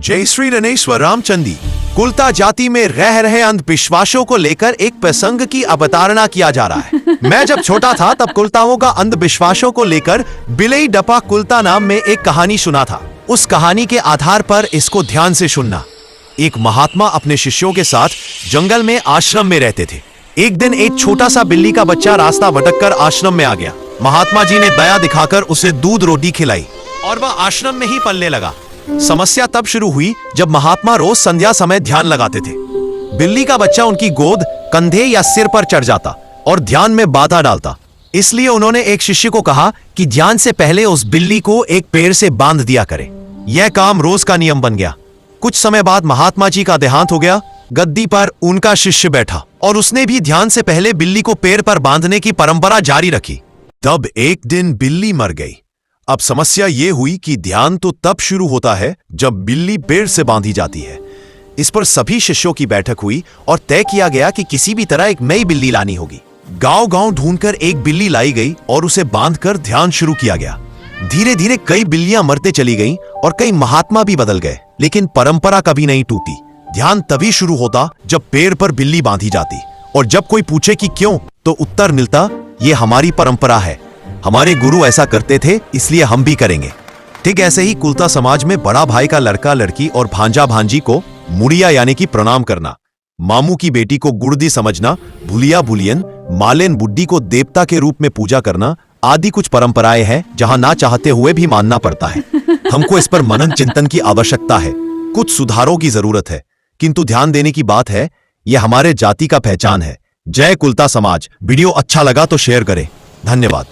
जय श्री रणेश्वर रामचंदी। कुलता जाति में रह रहे अंधविश्वासों को लेकर एक प्रसंग की अवतारणा किया जा रहा है। मैं जब छोटा था तब कुलताओं का अंधविश्वासों को लेकर बिलई डपा कुलता नाम में एक कहानी सुना था। उस कहानी के आधार पर इसको ध्यान से सुनना। एक महात्मा अपने शिष्यों के साथ जंगल में आश्रम में रहते थे। एक दिन एक छोटा सा बिल्ली का बच्चा रास्ता भटककर आश्रम में आ गया। महात्मा जी ने दया दिखाकर उसे दूध रोटी खिलाई और वह आश्रम में ही पलने लगा। समस्या तब शुरू हुई जब महात्मा रोज संध्या समय ध्यान लगाते थे। बिल्ली का बच्चा उनकी गोद, कंधे या सिर पर चढ़ जाता और ध्यान में बाधा डालता। इसलिए उन्होंने एक शिष्य को कहा कि ध्यान से पहले उस बिल्ली को एक पेड़ से बांध दिया करे। यह काम रोज का नियम बन गया। कुछ समय बाद महात्मा जी का देहांत हो गया। गद्दी पर उनका शिष्य बैठा और उसने भी ध्यान से पहले बिल्ली को पेड़ पर बांधने की परंपरा जारी रखी। तब एक दिन बिल्ली मर गई। अब समस्या ये हुई कि ध्यान तो तब शुरू होता है जब बिल्ली पेड़ से बांधी जाती है। इस पर सभी शिष्यों की बैठक हुई और तय किया गया कि किसी भी तरह एक नई बिल्ली लानी होगी। गांव-गांव ढूंढकर एक बिल्ली लाई गई और उसे बांधकर ध्यान शुरू किया गया। धीरे धीरे कई बिल्लियां मरते चली गईं और कई महात्मा भी बदल गए, लेकिन परंपरा कभी नहीं टूटी। ध्यान तभी शुरू होता जब पेड़ पर बिल्ली बांधी जाती और जब कोई पूछे कि क्यों, तो उत्तर मिलता, ये हमारी परंपरा है, हमारे गुरु ऐसा करते थे इसलिए हम भी करेंगे। ठीक ऐसे ही कुलता समाज में बड़ा भाई का लड़का लड़की और भांजा भांजी को मुड़िया यानी कि प्रणाम करना, मामू की बेटी को गुड़दी समझना, भुलिया बुलियन, मालेन बुड्ढी को देवता के रूप में पूजा करना आदि कुछ परंपराएं हैं जहां ना चाहते हुए भी मानना पड़ता है। हमको इस पर मनन चिंतन की आवश्यकता है। कुछ सुधारों की जरूरत है, किंतु ध्यान देने की बात है, यह हमारे जाति का पहचान है। जय कुलता समाज। वीडियो अच्छा लगा तो शेयर करें। धन्यवाद।